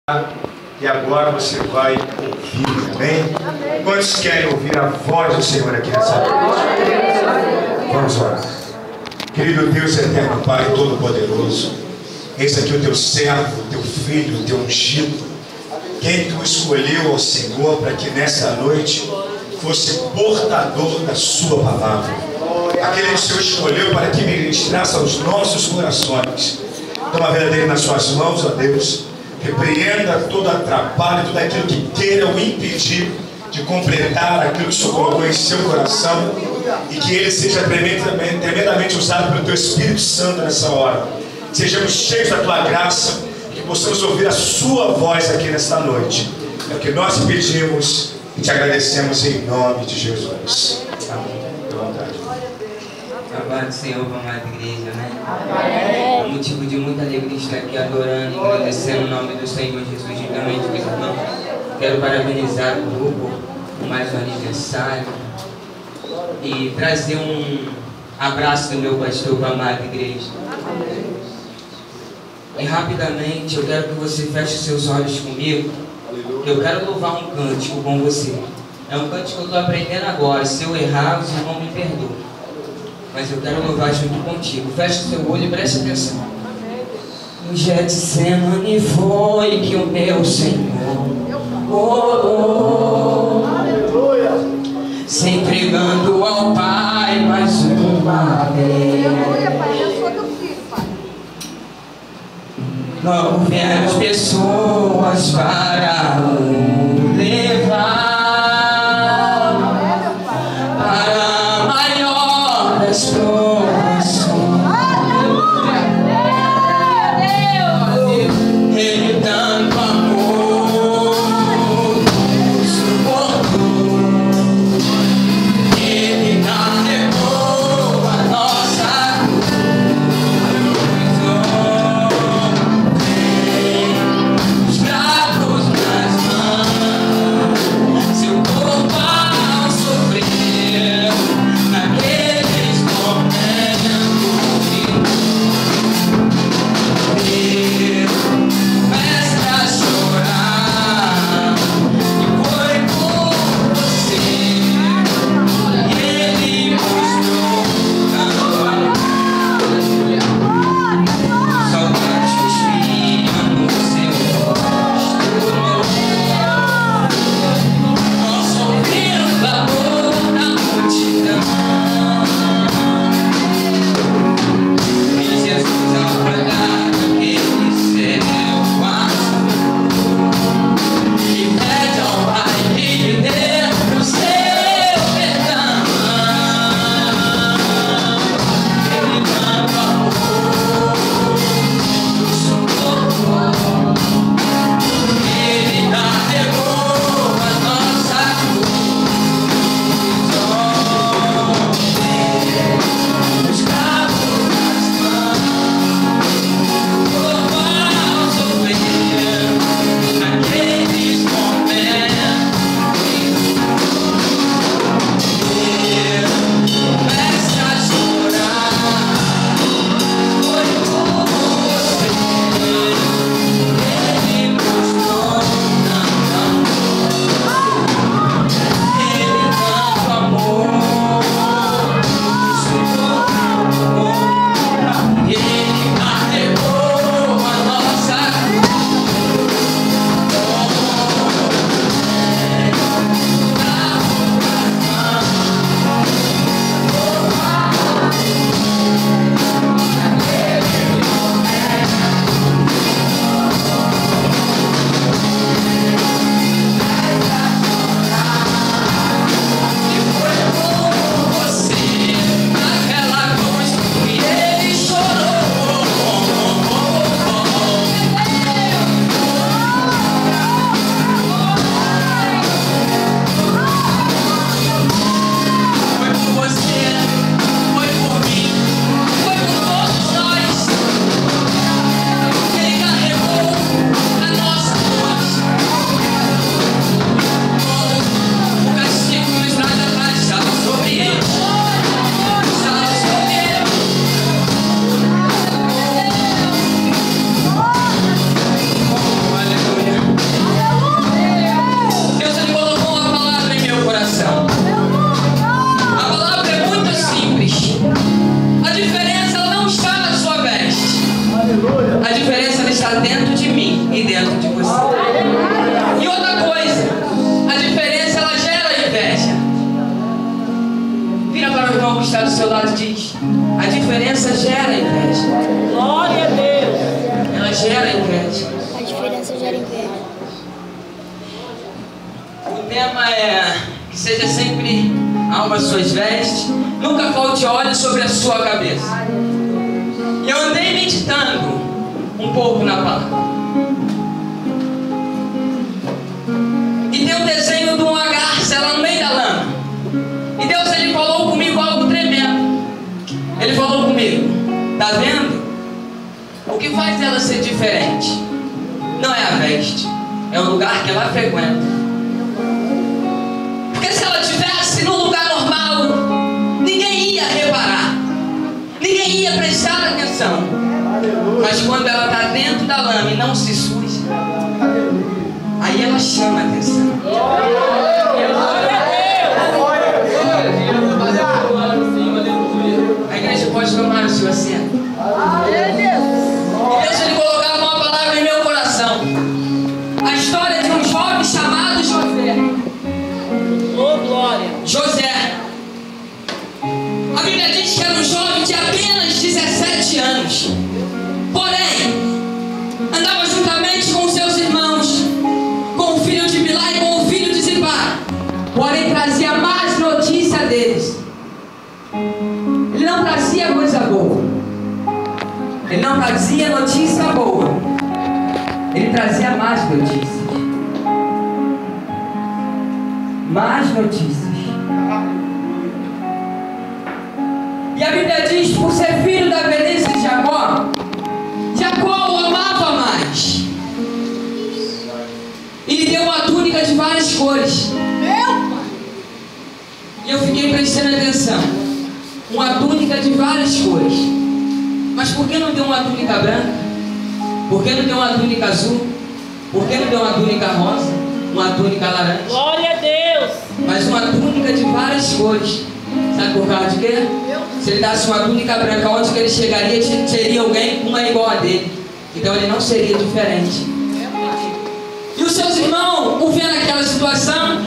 E agora você vai ouvir, amém? Quantos querem ouvir a voz do Senhor aqui nessa noite? Vamos orar. Querido Deus eterno, Pai Todo-Poderoso, eis aqui o teu servo, o teu filho, o teu ungido, quem tu escolheu, ó Senhor, para que nessa noite fosse portador da sua palavra. Aquele que o Senhor escolheu para que ministrasse aos nossos corações. Toma a vida dele nas suas mãos, ó Deus. Repreenda todo atrapalho, tudo aquilo que queira o impedir de completar aquilo que o Senhor colocou em seu coração, e que ele seja tremendamente usado pelo teu Espírito Santo nessa hora. Sejamos cheios da tua graça, que possamos ouvir a sua voz aqui nesta noite. É o que nós pedimos e te agradecemos em nome de Jesus. Amém. Fique à vontade. Louvado Senhor, amada igreja, né? É um motivo de muita alegria estar aqui adorando e agradecendo o nome do Senhor Jesus. Juntamente com os irmãos, quero parabenizar o grupo por mais um aniversário e trazer um abraço do meu pastor para a amada igreja. E rapidamente eu quero que você feche seus olhos comigo, que eu quero louvar um cântico com você. É um cântico que eu estou aprendendo agora. Se eu errar, os irmãos me perdoam, mas eu quero louvar junto contigo. Feche o seu olho e preste atenção. No Getsemane foi que o meu Senhor orou, se entregando ao Pai mais uma vez. Logo vieram as pessoas para o levar para a maior das provações. Ele tanto amor suportou, ele carregou a nossa cruz. Os bravos e dentro de você. E outra coisa, a diferença ela gera inveja. Vira para o irmão que está do seu lado e diz: a diferença gera inveja. Glória a Deus. Ela gera inveja. A diferença gera inveja. O tema é que seja sempre alma às suas vestes, nunca falte óleo sobre a sua cabeça. E eu andei meditando um pouco na palavra. E tem um desenho de uma garça lá no meio da lama. E Deus, ele falou comigo algo tremendo. Ele falou comigo: tá vendo? O que faz ela ser diferente não é a veste, é o lugar que ela frequenta. Porque se ela estivesse num lugar normal, ninguém ia reparar, ninguém ia prestar atenção. Mas quando ela está dentro da lama e não se suja, aí ela chama a atenção. A igreja pode tomar o seu assento. E Deus, ele colocava uma palavra em meu coração. A história de um jovem chamado José. Oh, glória. José. A Bíblia diz que era um jovem de apenas 17 anos. Porém, andava juntamente com seus irmãos, com o filho de Bilá e com o filho de Zipá. Porém, trazia más notícia deles. Ele não trazia coisa boa. Ele não trazia notícia boa. Ele trazia más notícias. Más notícias. E a Bíblia diz: por ser filho da velhice de Jacó, Jacó o amava mais. E lhe deu uma túnica de várias cores. E eu fiquei prestando atenção. Uma túnica de várias cores. Mas por que não deu uma túnica branca? Por que não deu uma túnica azul? Por que não deu uma túnica rosa? Uma túnica laranja? Glória a Deus. Mas uma túnica de várias cores. Sabe por causa de quê? Se ele desse uma túnica branca, onde que ele chegaria, teria alguém uma igual a dele. Então ele não seria diferente. E os seus irmãos, o vendo aquela situação,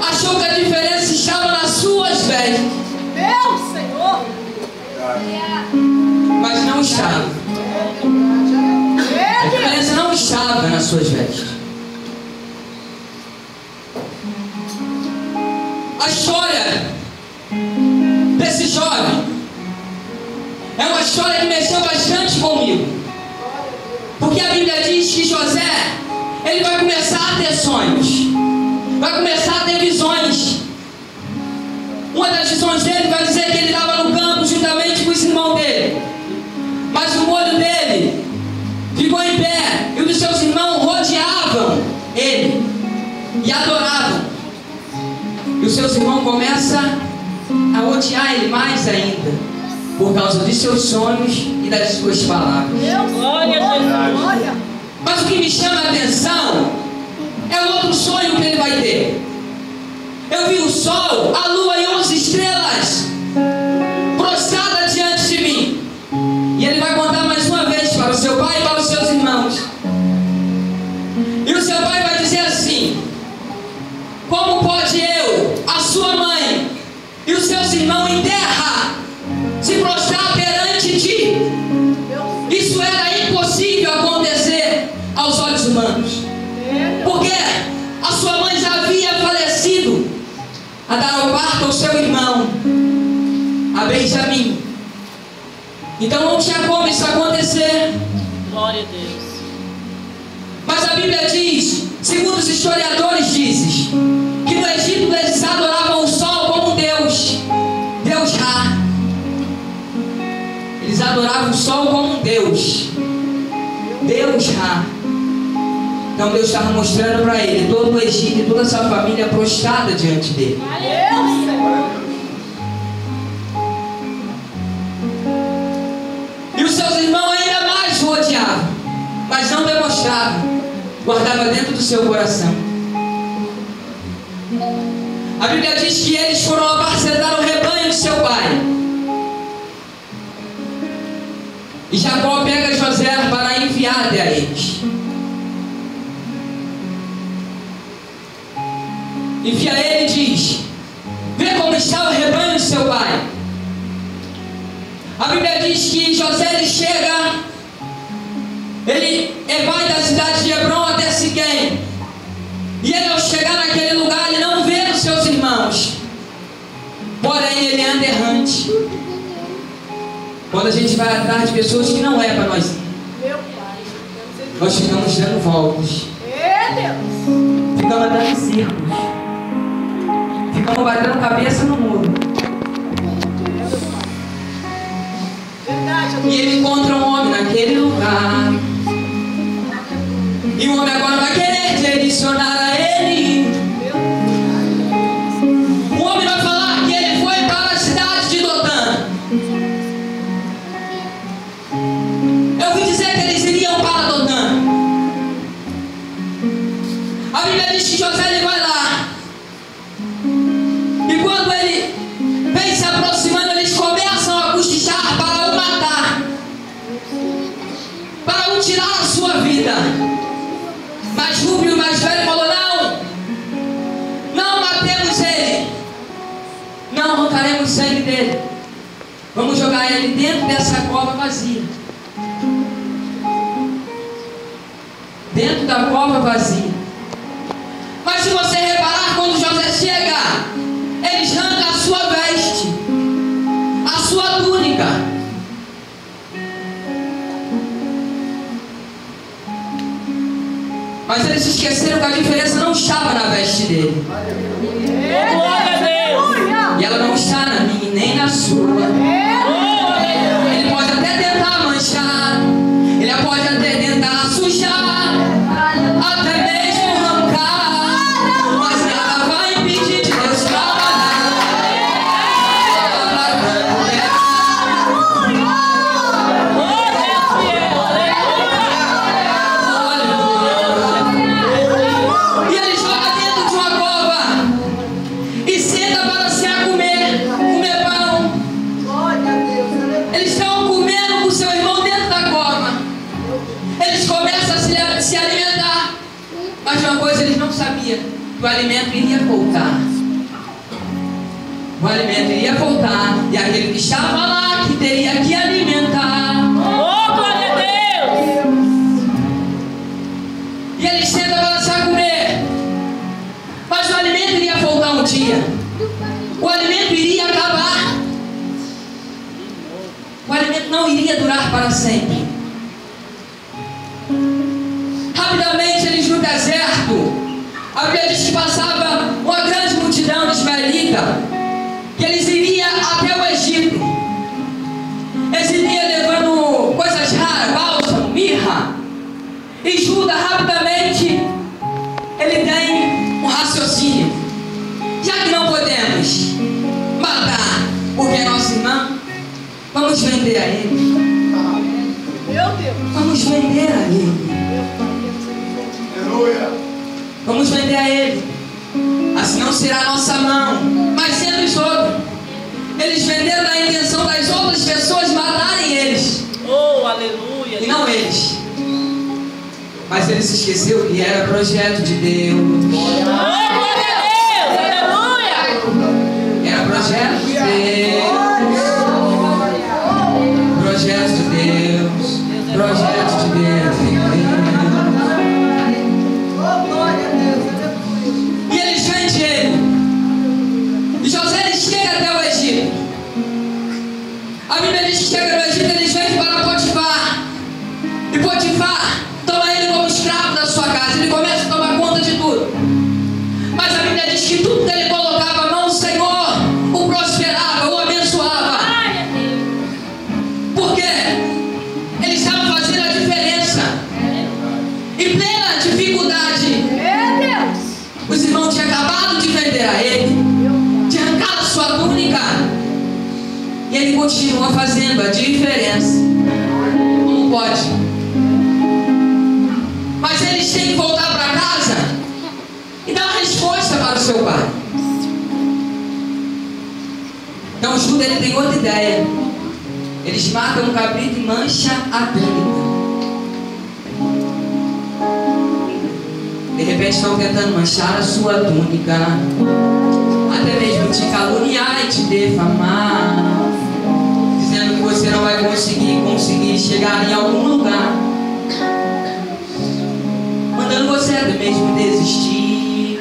achou que a diferença estava nas suas vestes. Meu Senhor. Mas não estava. A diferença não estava nas suas vestes. A história desse jovem é uma história que mexeu bastante comigo. Porque a Bíblia diz que José, ele vai começar a ter sonhos, vai começar a ter visões. Uma das visões dele vai dizer que ele estava no campo juntamente com os irmãos dele, mas o olho dele ficou em pé, e os seus irmãos rodeavam ele e adoravam. E os seus irmãos começam a odiar ele mais ainda, por causa dos seus sonhos e das suas palavras. Glória a Deus. Mas o que me chama a atenção é o outro sonho que ele vai ter. Eu vi o sol, a lua e 11 estrelas prostradas diante de mim. E ele vai contar mais uma vez para o seu pai e para os seus irmãos. E o seu pai vai dizer assim: como pode eu, a sua mãe e os seus irmãos em terra se prostrar perante ti? Isso era impossível acontecer aos olhos humanos, porque a sua mãe já havia falecido a dar o parto ao seu irmão, a Benjamim. Então não tinha como isso acontecer. Glória a Deus. Mas a Bíblia diz, segundo os historiadores dizem, que no Egito eles adoravam o sol como Deus, Deus Ra. Eles adoravam o sol como um Deus, Deus Ra. Então Deus estava mostrando para ele todo o Egito e toda a sua família prostrada diante dele. E os seus irmãos ainda mais o odiavam, mas não demonstravam, guardava dentro do seu coração. A Bíblia diz que eles foram apacentar o rebanho de seu pai. E Jacó pega José para enviar até a eles. enfia ele e diz: vê como está o rebanho de seu pai. A Bíblia diz que José ele chega, ele vai da cidade de Hebrom até Siquém. E ele, ao chegar naquele lugar, ele não vê os seus irmãos, porém ele anda errante. Quando a gente vai atrás de pessoas que não é para nós ir, nós ficamos dando voltas, ficamos andando em círculos, ficamos batendo cabeça no muro. E ele encontra um homem naquele lugar, e o homem agora vai querer direcionar a ele. O homem vai falar que ele foi para a cidade de Dotã. Eu ouvi dizer que eles iriam para Dotã. A Bíblia diz que José ele vai lá, e quando ele vem se aproximando, eles começam a cochichar para o matar, para o tirar a sua vida. Mas Rúbio, o mais velho, falou: não matemos ele, não arrancaremos o sangue dele, vamos jogar ele dentro dessa cova vazia, dentro da cova vazia. Mas se você reparar, quando José chega, eles arrancam a sua veste, a sua túnica. Mas eles se esqueceram que a diferença não estava na veste dele. Glória a Deus. E ela não está na minha nem na sua. Ele pode até tentar manchar, ele pode até tentar sujar, até mesmo arrancar, mas nada vai impedir de Deus trabalhar. E ele joga dentro de uma cova e senta para se comer pão. Eles estão comendo com seu irmão dentro da cova. Eles começam a se alimentar. Mas uma coisa eles não sabiam: que o alimento iria voltar. O alimento iria voltar, e aquele que estava lá, que teria que alimentar. Oh, glória a Deus. E eles sentam para se comer. Mas o alimento iria voltar um dia. O alimento iria acabar. O alimento não iria durar para sempre. Rapidamente eles no deserto, a Bíblia diz que passava uma grande multidão de israelitas, que eles iriam até o Egito. Eles iriam levando coisas raras, bálsamo, mirra. E Judas rapidamente ele tem um raciocínio: já que não podemos matar porque é nosso irmão, vamos vender a ele. Vamos vender a ele. Vamos vender a ele. Assim não será a nossa mão, mas sendo os outros. Eles venderam na intenção das outras pessoas matarem eles, Oh, aleluia. e não eles. Mas ele se esqueceu que era projeto de Deus. Oh, glória a Deus. Aleluia. Era projeto de Deus. Projeto de Deus. Projeto de Deus. E eles vendem ele. E José ele chega até o Egito. A Bíblia diz que chega no Egito, eles vendem para Potifar. E Potifar toma ele como escravo da sua casa. Ele começa a tomar conta de tudo. Mas a Bíblia diz que tudo que ele colocava a mão, o Senhor o prosperava, o abençoava. Porque ele estava fazendo a diferença. Em plena dificuldade, os irmãos tinham acabado de vender a ele, tinham arrancado a sua túnica, e ele continua fazendo a diferença. Como pode? Mas eles têm que voltar para casa e dar uma resposta para o seu pai. Então Judas ele tem outra ideia. Eles matam um cabrito e mancham a túnica. De repente repente estão tentando manchar a sua túnica, até mesmo te caluniar e te defamar, dizendo que você não vai conseguir chegar em algum lugar, mandando você até mesmo desistir,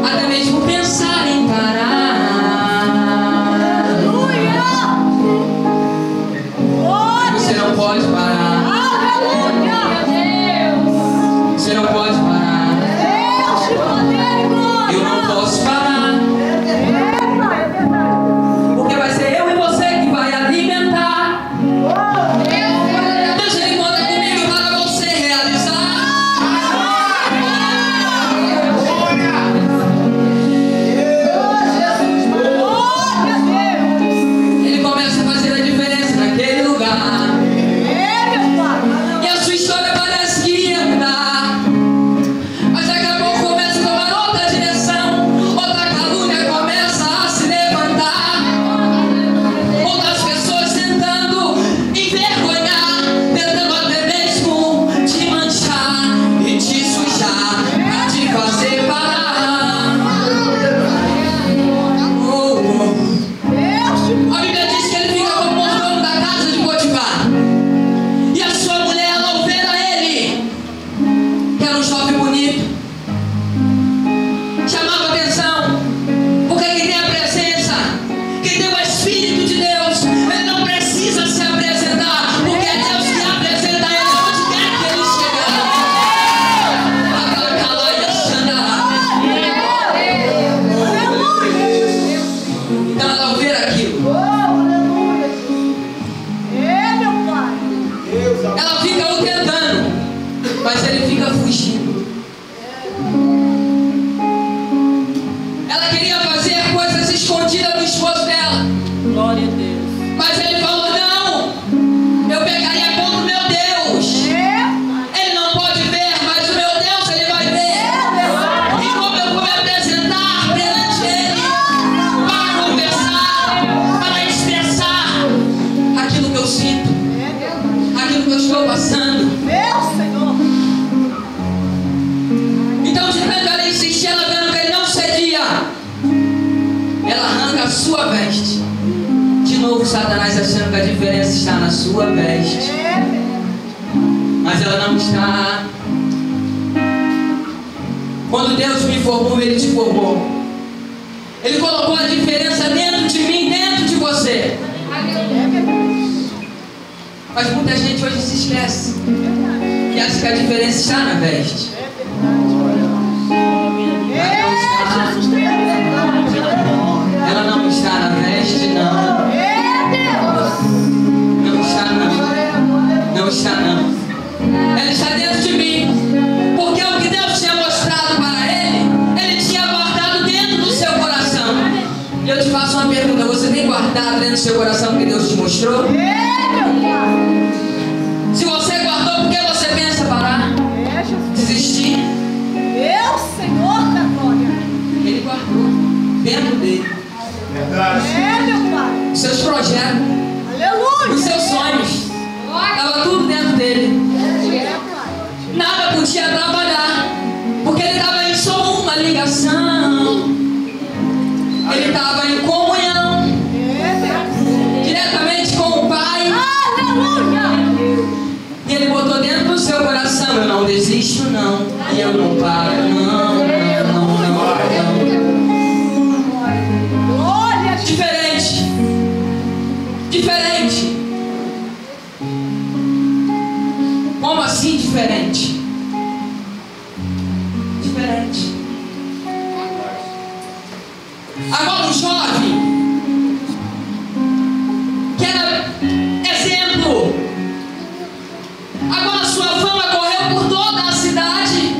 até mesmo pensar em parar. Você não pode parar. Você não pode parar. Eu não posso parar. Porque vai ser eu e você que vai alimentar. Deus, ele conta comigo para você realizar. Ele começa a fazer a diferença naquele lugar. E a sua história parece que ia mudar, mas daqui a pouco começa a tomar outra direção. Outra calúnia começa a se levantar. Outras pessoas tentando envergonhar, tentando até mesmo te manchar e te sujar, pra te fazer parar. A Bíblia diz que ele fica como mordomo da casa de Potifar. E a sua mulher, ao ver a ele, que era um jovem bonito, chamava atenção, porque quem tem a presença, quem tem o Espírito de Deus, ele não precisa se apresentar, porque é Deus que apresenta ele onde quer que ele chegar. Então ela, ao ver aquilo, ela fica o tentando, mas ele fica fugindo. Ela queria fazer coisas escondidas do esposo dela, Glória a Deus. mas ele falou: não, eu pecaria contra o meu Deus. Ele não pode ver, mas o meu Deus ele vai ver. E como eu vou me apresentar perante ele, para conversar, para expressar aquilo que eu sinto, aquilo que eu estou passando. Então, de tanto ela insistir, ela vendo que ele não cedia, ela arranca a sua veste. De novo Satanás achando que a diferença está na sua veste, mas ela não está. Quando Deus me formou, ele te formou. Ele colocou a diferença dentro de mim, dentro de você. Mas muita gente hoje se esquece e acha que a diferença está na veste. Ela não está na veste, não. Não está, não. Não está, não. Ela está dentro de mim. Porque o que Deus tinha mostrado para ele, ele tinha guardado dentro do seu coração. E eu te faço uma pergunta: você tem guardado dentro do seu coração o que Deus te mostrou? Se você guardou, por que você pensa parar? Desistir? Ele guardou dentro dele Verdade. os seus projetos, os seus sonhos. Estava tudo dentro dele. Nada podia atrapalhar, porque ele estava em só uma ligação. Ele estava em comunhão diretamente com o Pai. E ele botou dentro do seu coração: eu não desisto, não. E eu não paro, não. Diferente. Diferente. Como assim diferente? Diferente. Agora um jovem que era exemplo, agora sua fama correu por toda a cidade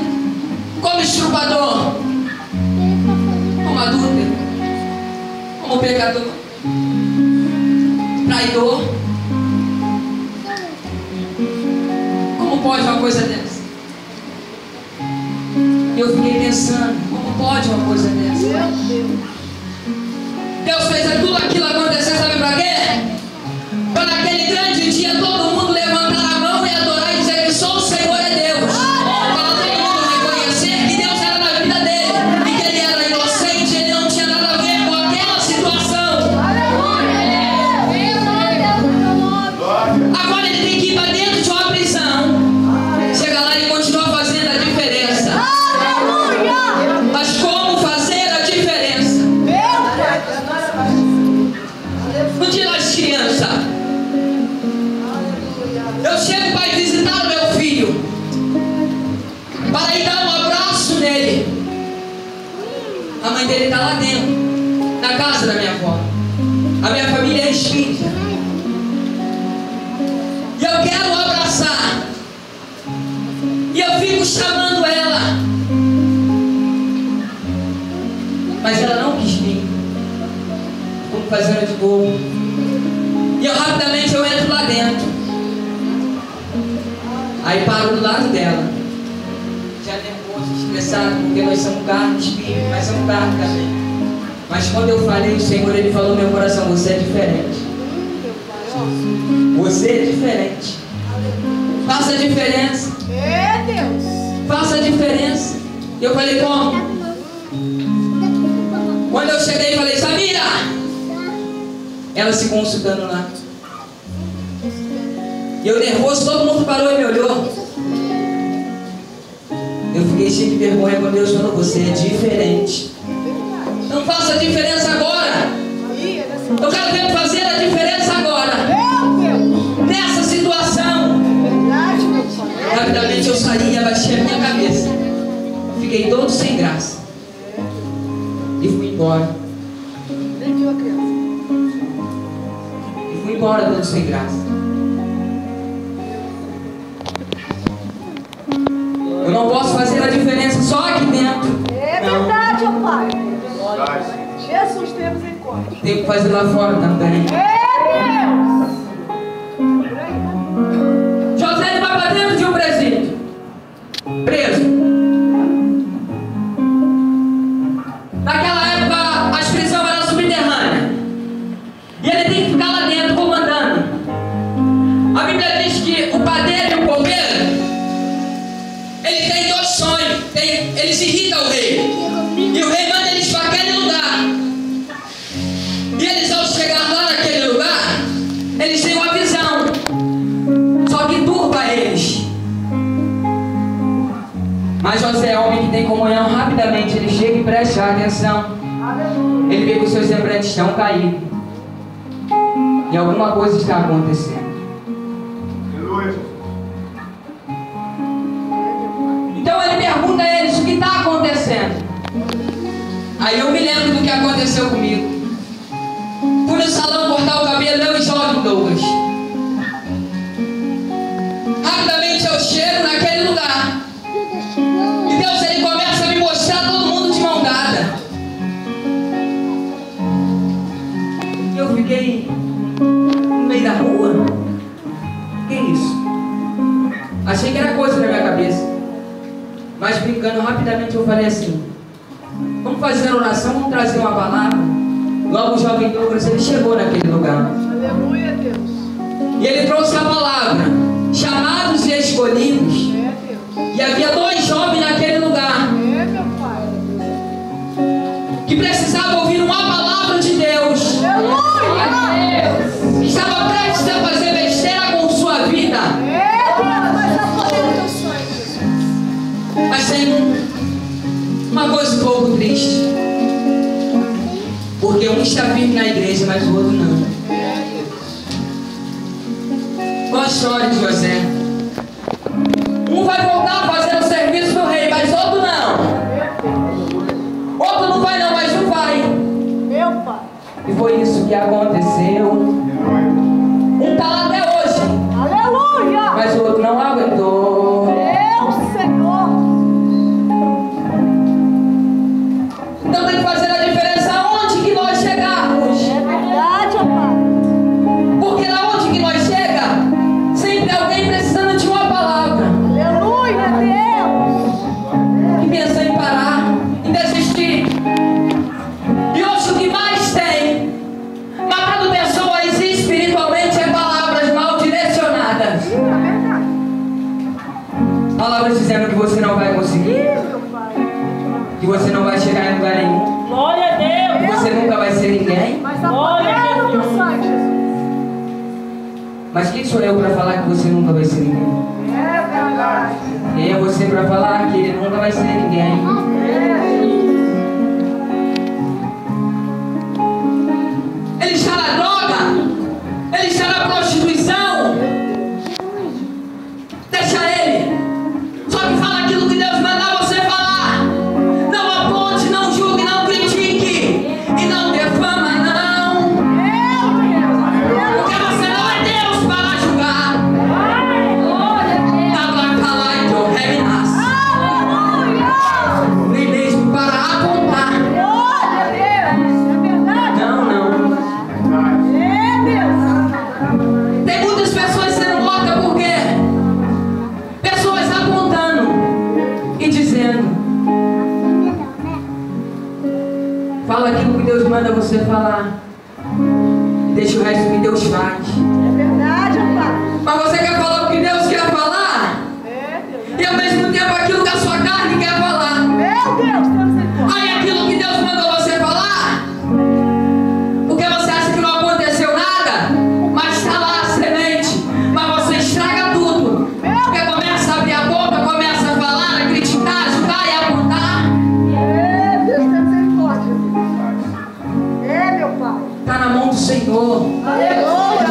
como estrupador, como adúltero, como pecador, traidor. Como pode uma coisa dessa? Eu fiquei pensando: como pode uma coisa dessa? Deus fez tudo aquilo acontecer, sabe pra quê? Para naquele grande dia todo mundo levantar a mão e adorar e dizer que só o Senhor é Deus. Para todo mundo reconhecer A mãe dele está lá dentro, na casa da minha avó. A minha família é espírita. E eu quero abraçar. E eu fico chamando ela. Mas ela não quis vir. Como fazendo de bobo. E eu rapidamente entro lá dentro. Aí paro do lado dela. Já nervoso, estressado, porque nós somos carne, espírito, mas somos carne também. Mas quando eu falei, o Senhor, Ele falou no meu coração: você é diferente. Você é diferente. Faça a diferença. É Deus. Faça a diferença. E eu falei: como? Quando eu cheguei, falei: Samira! Ela se consultando lá. E eu nervoso, todo mundo parou e me olhou. Eu fiquei cheio de vergonha quando Deus falou: você é diferente. Não faça a diferença agora. Eu quero ver fazer a diferença agora. Nessa situação. Rapidamente eu saí e abaixei a minha cabeça. Fiquei todo sem graça. E fui embora. E fui embora todo sem graça. Eu não posso fazer a diferença só aqui dentro. É verdade, ó Pai. Jesus tem misericórdia. Tenho que fazer lá fora também. É Deus. José ele vai para dentro de um presídio. Preso. Naquela época as prisões eram subterrâneas. E ele tem que ficar lá dentro comandando. A Bíblia diz que o padeiro e o coveiro, ele tem dois sonhos. Eles irritam o rei. E o rei manda eles para aquele lugar. E eles, ao chegar lá naquele lugar, eles têm uma visão. Só que turba eles. Mas José é homem que tem comunhão. Rapidamente ele chega e presta atenção. Ele vê que os seus semblantes estão caídos. E alguma coisa está acontecendo. Então ele pergunta a eles: o que está acontecendo? Aí eu me lembro do que aconteceu comigo. Fui no salão cortar o cabelo, eu e jovem Douglas. Rapidamente eu chego naquele lugar. E Deus, Ele começa a me mostrar todo mundo de mão dada. E eu fiquei no meio da rua. Que isso? Achei que era coisa na minha cabeça. Mas brincando rapidamente eu falei assim: vamos fazer oração, vamos trazer uma palavra. Logo o jovem Douglas, ele chegou naquele lugar. Aleluia, Deus. E ele trouxe a palavra: chamados e escolhidos. É Deus. E havia dois jovens naquele lugar É meu Pai. que precisavam ouvir uma palavra de Deus. Aleluia. Estava prestes a fazer besteira com sua vida. É Deus. Mas já podemos ter sonhos, Jesus. Mas tem uma coisa um pouco triste. Porque um está firme na igreja, mas o outro não. Qual a história de José? Um vai voltar a fazer o serviço do rei, mas outro não. Outro não vai não, mas um vai. Meu Pai. E foi isso que aconteceu. Um está lá até hoje, Aleluia. mas o outro não aguentou. Meu Senhor. Então tem que fazer a diferença aonde que nós chegarmos. É verdade, ó Pai. Porque aonde que nós chega, sempre alguém precisando de uma palavra. Aleluia, Deus. Que pensa em parar, em desistir. E hoje o que mais tem, matando pessoas espiritualmente, é palavras mal direcionadas. É verdade. Palavras dizendo que você não vai conseguir, Meu Pai. que você não vai chegar em lugar nenhum, Glória a Deus. que você nunca vai ser ninguém. Mas a palavra do sangue, Jesus. Mas quem sou eu para falar que você nunca vai ser ninguém? É verdade. Quem é você para falar que ele nunca vai ser ninguém? Ele está na droga, ele está na prostituição. Deixa ele. Só que fala aquilo que Deus mandar você falar. Não aponte, não julgue, não crie aquilo que Deus manda você falar. Deixa o resto que Deus faz. É verdade, pai. Mas você quer falar o que Deus quer falar? É, Deus. E ao mesmo tempo aquilo que a sua carne quer falar. Meu Deus, temos misericórdia. Aí aquilo que Deus mandou você falar, porque você acha que não aconteceu nada, mas está lá a semente, mas você estraga tudo. Porque começa a abrir a boca, começa a falar, a criticar, a julgar e a apontar. É, Deus, temos misericórdia. É, meu pai. Está na mão do Senhor. Aleluia.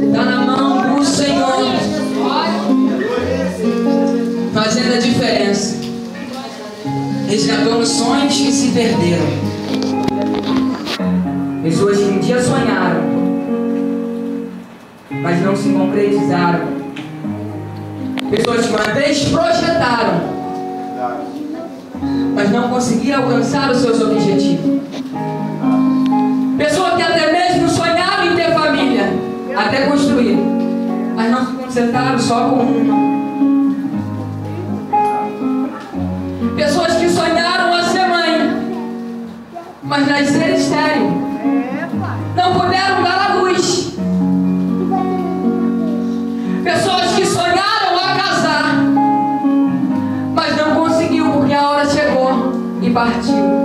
Está na mão do Senhor. Fazendo a diferença. Resgatando sonhos que se perderam. Pessoas que um dia sonharam, mas não se concretizaram. Pessoas que uma vez projetaram, mas não conseguiram alcançar os seus objetivos. Pessoas que até mesmo sonharam em ter família, até construir, mas não se concentraram só com uma. Pessoas que sonharam a ser mãe, mas nasceram estéril. É, pai. Não puderam dar a luz. Pessoas que sonharam a casar, mas não conseguiu porque a hora chegou e partiu.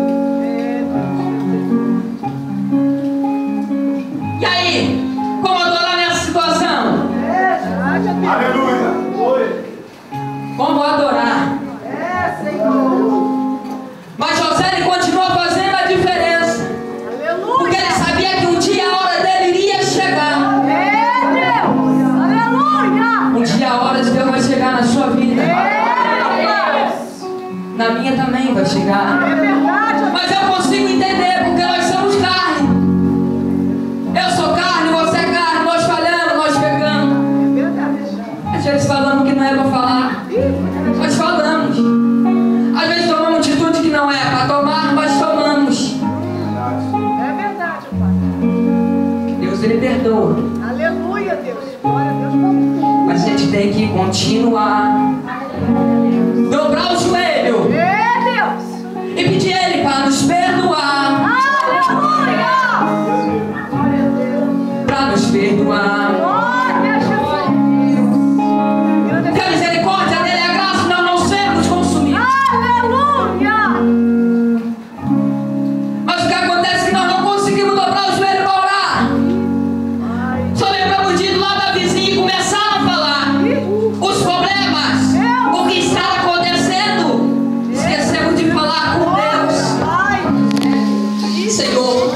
E aí, como adorar nessa situação? Aleluia. Como adorar? É, Senhor. Mas José ele continuou fazendo a diferença, porque ele sabia que um dia a hora dele iria chegar. É, Deus. Aleluia. Um dia a hora de Deus vai chegar na sua vida. É, Na minha também vai chegar. é verdade. Mas eu consigo entender, porque nós somos carne. Eu sou carne, você é carne, nós falhamos, nós pegamos. É verdade. Às vezes falamos que não é para falar, nós falamos. Às vezes tomamos atitude que não é para tomar, mas tomamos. É verdade, pai. Deus ele perdoa, Aleluia, Deus. Glória a Deus. mas a gente tem que continuar. Dobrar o joelho É, Deus. e pedir a Ele para nos perdoar. Aleluia. Glória a Deus. Para nos perdoar. Glória a Jesus. Que a misericórdia dele é a graça, não sermos consumidos. Aleluia. Mas o que acontece é que nós não conseguimos dobrar o joelho para orar. Só lembramos de ir lá da vizinha e começar a falar os problemas, o que está acontecendo. Esquecemos de falar com Deus. Ai, Senhor,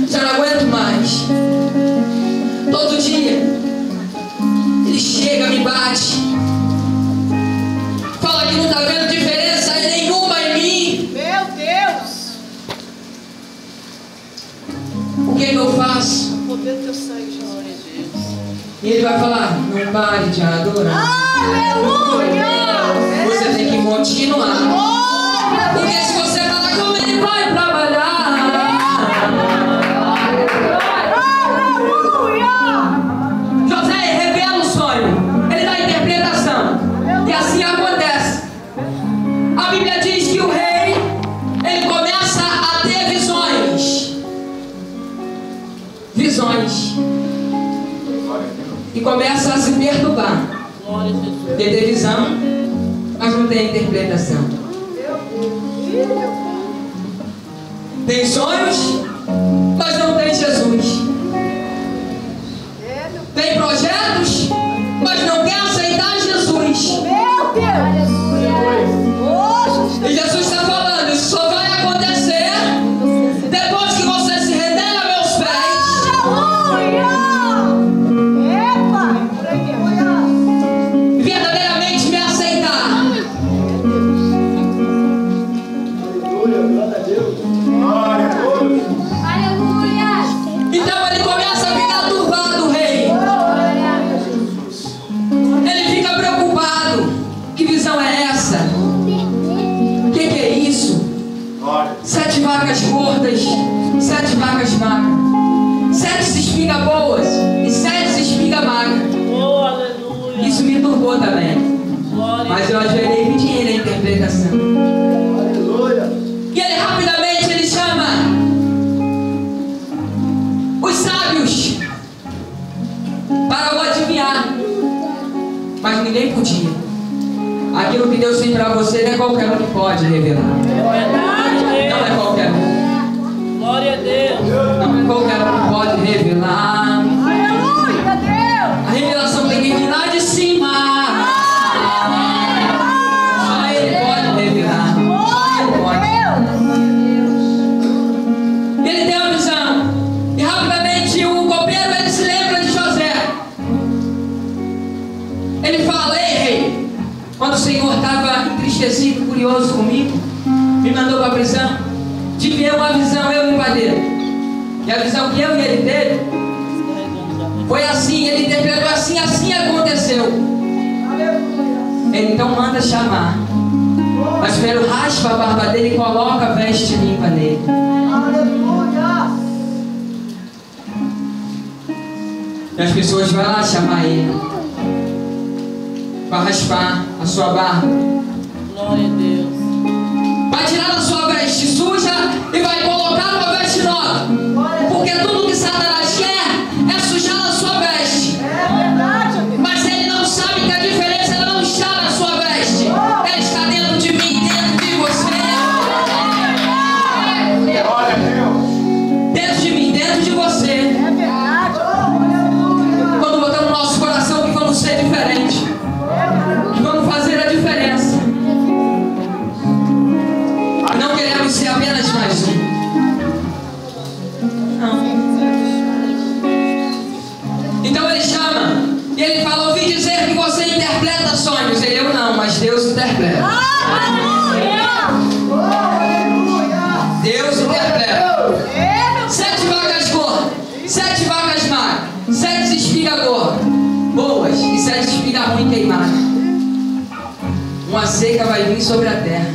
já não aguento mais. Todo dia ele chega, me bate, fala que não está vendo diferença nenhuma em mim. meu Deus. O que eu faço? O poder do teu sangue, Jesus. E ele vai falar: não pare de adorar. Aleluia. Você tem que continuar. Glória a Porque se você falar como ele vai trabalhar. Aleluia. José revela o sonho, ele dá a interpretação, e assim acontece. A Bíblia diz que o rei ele começa a ter visões, e começa a se perturbar. Tem visão, mas não tem interpretação. Tem sonhos, mas não tem Jesus. Tem projetos, mas não quer aceitar Jesus. Meu Deus. E Jesus está falando: isso só vai acontecer depois que você se render a meus pés. Aleluia. É, Pai. Verdadeiramente me aceitar. Então ele começa a ficar turbado, o rei. Ele fica preocupado. Que visão é essa? O que é isso? 7 vacas gordas, 7 vacas magras, 7 espigas boas e 7 espigas magras. Isso me turbou também. Mas eu ajoelhei e pedi ele a interpretação. E ele rapidamente ele aquilo que Deus tem para você não é qualquer um que pode revelar. Não é qualquer um. Glória a Deus. Não é qualquer um que pode revelar. Aleluia, Deus. A revelação tem que vir lá de cima. Só Ele pode revelar. Só Ele pode. Ele tem uma visão. E rapidamente o copeiro ele se lembra de José. Ele fala: ei, rei, quando o Senhor estava entristecido, curioso comigo, me mandou para a prisão, tive uma visão, eu e o padeiro. E a visão que eu e ele teve foi assim, ele interpretou assim, assim aconteceu. Ele então manda chamar. Mas primeiro raspa a barba dele e coloca a veste limpa nele. E as pessoas vão lá chamar ele, vai raspar a sua barba. Glória a Deus. Vai tirar da sua veste suja e vai colocar uma veste nova. Porque tudo que Satanás quer é sujar a sua veste. Mas ele não sabe que a diferença não está na sua veste. Ela está dentro de mim, dentro de você. Glória a Deus. Dentro de mim, dentro de você. Quando botamos no nosso coração que vamos ser diferentes, que vamos fazer a diferença. Não queremos ser apenas mais um. Não. Então ele chama e ele fala: ouvi dizer que você interpreta sonhos. Ele: eu não, mas Deus interpreta. Deus interpreta. 7 vacas gordas, 7 vacas magras, 7 espigas gordas, boas, e 7 espigas ruins queimadas. Uma seca vai vir sobre a terra.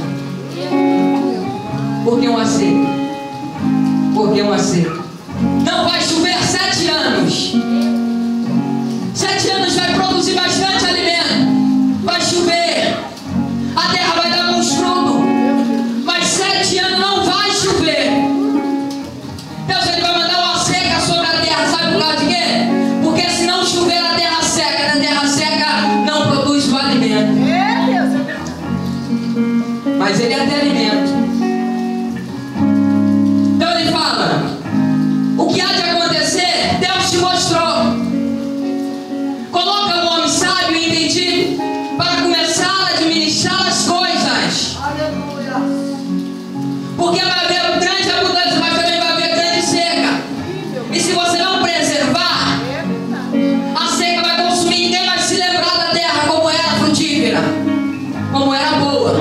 Por que uma seca? Por que uma seca? Não vai chover 7 anos. 7 anos vai produzir bastante alimento. Vai chover. A terra vai dar bons frutos. Mas 7 anos não vai chover. Deus ele vai mandar uma seca sobre a terra. Sabe por causa de quê? Porque se não chover a terra seca, na terra seca não produz o alimento. Mas ele é até alimento. Então ele fala: o que há de acontecer, Deus te mostrou. Coloca um homem sábio e entendido para começar a administrar as coisas. Porque vai haver grande abundância, mas também vai haver grande seca. E se você não preservar, a seca vai consumir. Ninguém vai se lembrar da terra como era frutífera, como era boa.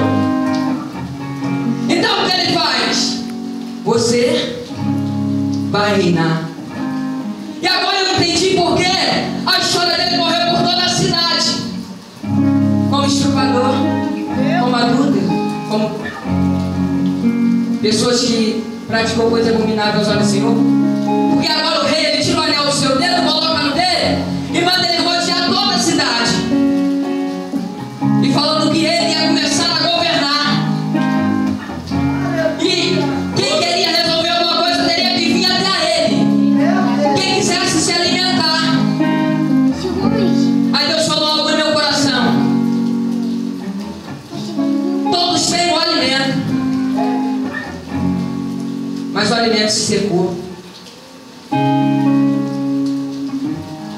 Então o que ele faz? Você vai reinar. E agora eu entendi por que a história dele correu por toda a cidade. Como estuprador, como adúltero, como pessoas que praticam coisa abominável aos olhos do Senhor. Porque agora o rei ele tira o anel do seu dedo, coloca no dele e manda ele rodear toda a cidade. E falando que ele ia começar a governar. E quem queria resolver alguma coisa teria que vir até ele. Quem quisesse se alimentar. Aí Deus falou algo no meu coração. Todos têm o alimento, mas o alimento se secou.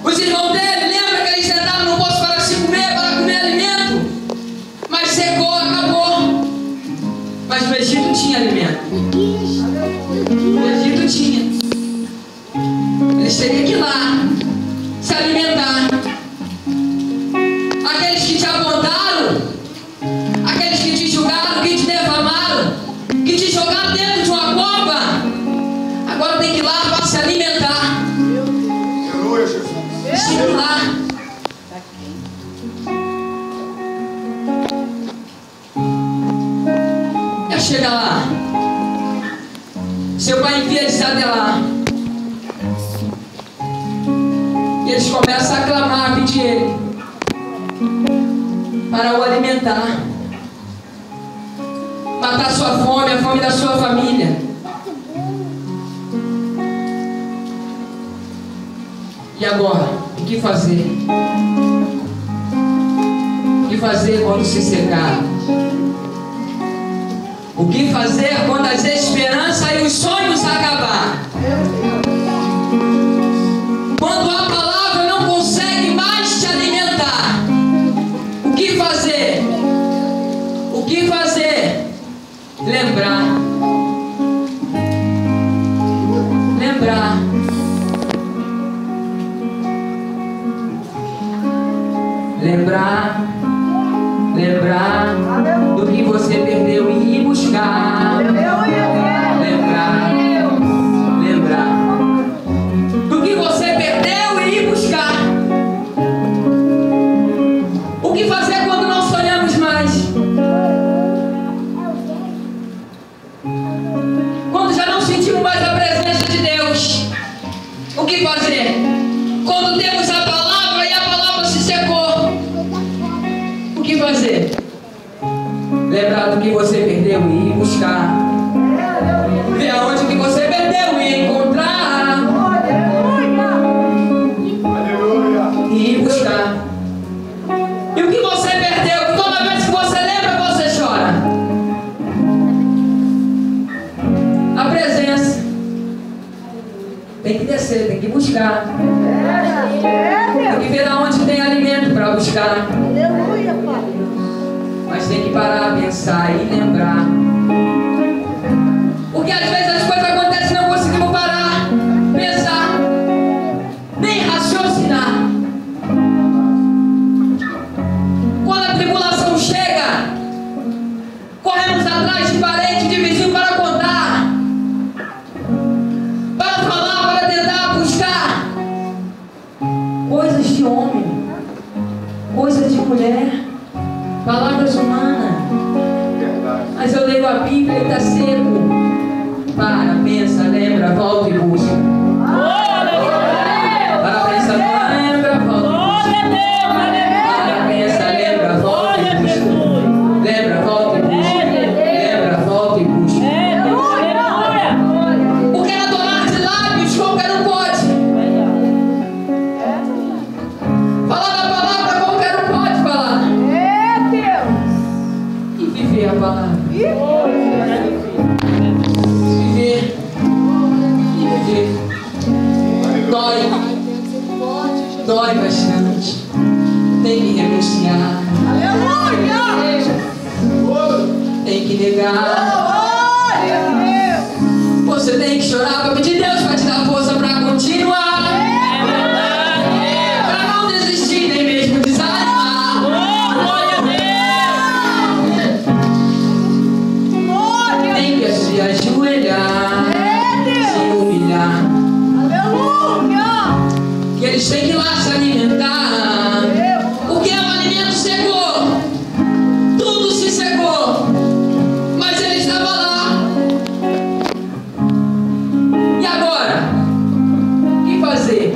Os irmãos dele, lembra que eles sentaram no poço para se comer, para comer alimento? Mas secou, acabou. Mas no Egito tinha alimento. No Egito tinha. Eles teriam que ir lá se alimentar. Aqueles que te apontaram, aqueles que te julgaram, que te defamaram, que te jogaram dentro de uma cova, agora tem que ir lá para se alimentar. Aleluia, Jesus. Tem que ir lá. Chega lá, seu pai envia eles até lá, e eles começam a clamar, a pedir ele para o alimentar, matar sua fome, a fome da sua família. E agora, o que fazer? que fazer quando se secar? O que fazer quando as esperanças e os sonhos acabar? Quando a palavra não consegue mais te alimentar, o que fazer? O que fazer? Lembrar. Lembrar. Lembrar. Lembrar do que você perdeu e ir buscar. Lembrar. Lembrar do que você perdeu e ir buscar. O que fazer quando não sonhamos mais? Quando já não sentimos mais a presença de Deus, o que fazer? Quando temos a palavra e a palavra se secou, o que fazer? Lembrar do que você perdeu e ir buscar. Ver aonde que você perdeu e encontrar. E ir buscar. E o que você perdeu, que toda vez que você lembra, você chora? A presença. Tem que descer, tem que buscar. Tem que ver aonde tem alimento para buscar. Mas tem que parar, pensar e lembrar. Porque às vezes as coisas acontecem e não conseguimos parar, pensar, nem raciocinar. Quando a tribulação chega, corremos atrás de parente, de vizinho para contar, para falar, para tentar buscar coisas de homem, coisas de mulher, palavras humanas. Mas eu leio a Bíblia e está seco. Para, pensa, lembra, volta e busca. Para, pensa, lembra, volta e busca. Para, pensa, lembra, volta e busca. Lembra, volta e busca. Lembra, volta e busca. Porque adorar de lábios qualquer um pode. Falar a palavra qualquer um pode falar. E viver a palavra. Viver. Dói. Dói bastante. Tem que renunciar. Tem que negar. Você tem que chorar para pedir Deus para te dar força para continuar. Para não desistir, nem mesmo desanimar. Tem que se ajoelhar, se humilhar. Que eles têm que ir lá se alimentar. Porque o alimento secou. Tudo se secou. Mas ele estava lá. E agora? O que fazer?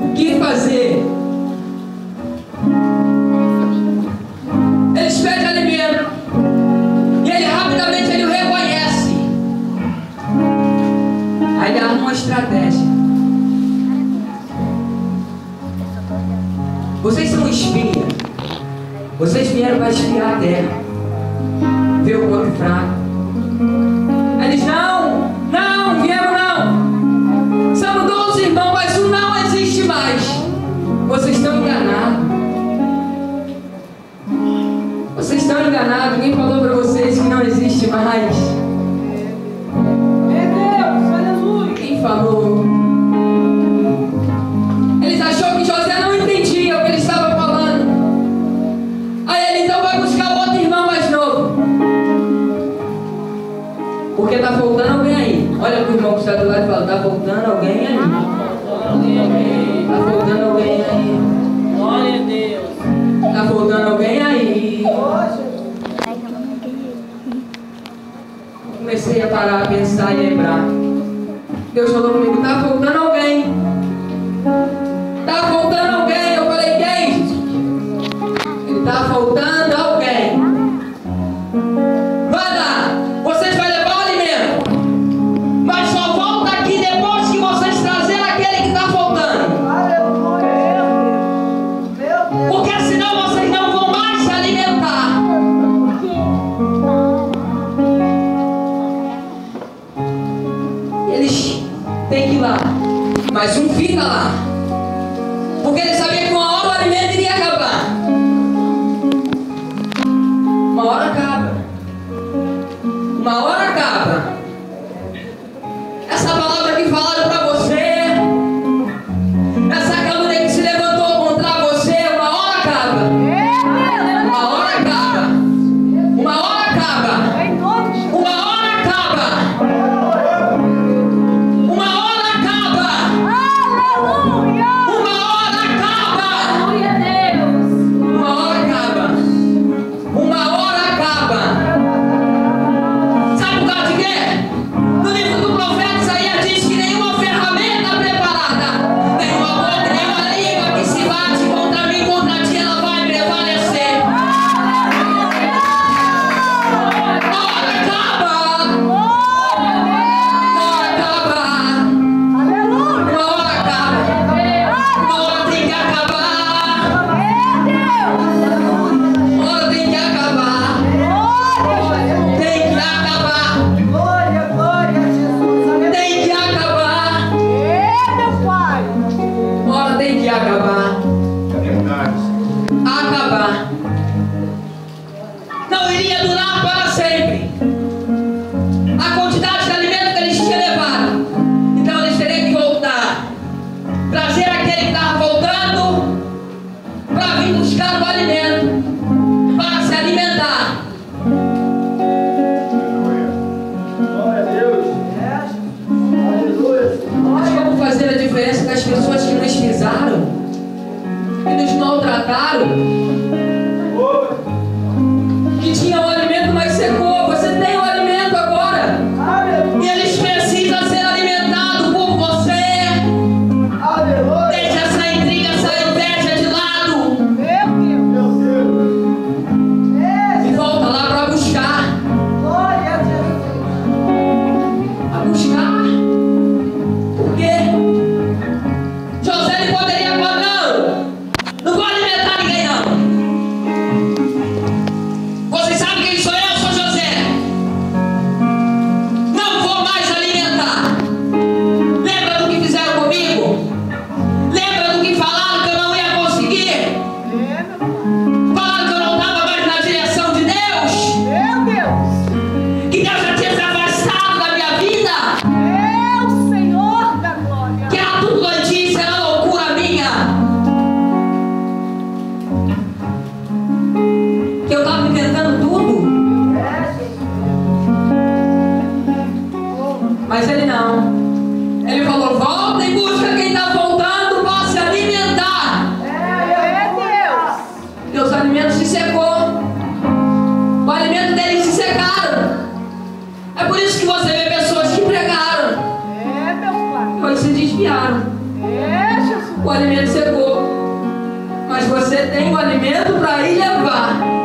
O que fazer? Eles pedem alimento. E ele rapidamente ele o reconhece. Aí ele arruma uma estratégia. Vocês são espias. Vocês vieram para espiar a terra. Ver o corpo fraco. Eles não vieram não. Somos 12 irmãos, mas um não existe mais. Vocês estão enganados. Vocês estão enganados. Quem falou para vocês que não existe mais? Quem falou? Eles acharam que José não entendia o que ele estava falando. Aí ele então vai buscar o outro irmão mais novo. Porque está faltando alguém aí. Olha para o irmão que está do lado e fala: está faltando alguém aí. Está faltando alguém aí. Glória a Deus. Está faltando alguém aí. Comecei a parar, a pensar e lembrar. Deus falou comigo: está faltando alguém. Está faltando alguém. Eu falei: quem? Ele está faltando alguém. Vai lá. Vocês vão levar o alimento. Mas só volta aqui depois que vocês trazerem aquele que está faltando. Porque senão vocês não vão Uma hora acaba. Uma hora acaba. Essa palavra que falaram para você, essa calúnia que se levantou contra você, uma hora acaba. Uma hora acaba. Uma hora acaba. Uma hora acaba. Uma hora acaba. Aleluia! Uma hora acaba. Glória a Deus! Uma hora acaba. Uma hora acaba. Sabe por causa de quê? No livro do profeta Isaías diz que nenhuma ferramenta preparada, nenhuma boca, nenhuma língua que se bate contra mim, contra ti, ela vai prevalecer. Uma hora acaba. Uma hora acaba. Aleluia! Uma hora acaba. Uma hora tem que acabar. Uma hora tem que acabar. Tem que acabar. Glória, glória a Jesus! Tem que acabar. Meu Pai! Uma hora tem que acabar. É verdade. Acabar. Não iria durar para sempre. A quantidade de alimento que eles tinham levado. Então eles teriam que voltar. Trazer aquele que estava voltando para vir buscar o alimento. Para se alimentar. Mas como fazer a diferença com as pessoas que nos pisaram? Que nos maltrataram? Que tinham o alimento, mas secou. Você tem o alimento agora. E eles precisam ser alimentados por você. Deixa essa intriga, essa inveja de lado. Meu Deus! E volta lá para buscar. Glória a Jesus! A buscar. Por quê? José ele poderia falar, não vou alimentar ninguém não. Vocês sabem quem sou eu? Sou José. Não vou mais alimentar. Lembra do que fizeram comigo? Lembra do que falaram que eu não ia conseguir? Falaram que eu não estava mais na direção de Deus? Meu Deus! Que Deus já tinha se afastado da minha vida? Meu Senhor da glória! Que era tudo doidice, era loucura minha. Que eu estava inventando tudo. Mas ele não. Ele falou, volta e busca quem está voltando para se alimentar. Deus! Porque os alimentos se secou. O alimento deles se secaram. É por isso que você vê pessoas que pregaram, Meu Pai! pois se desviaram. Jesus! O alimento secou. Mas você tem o alimento para ir levar.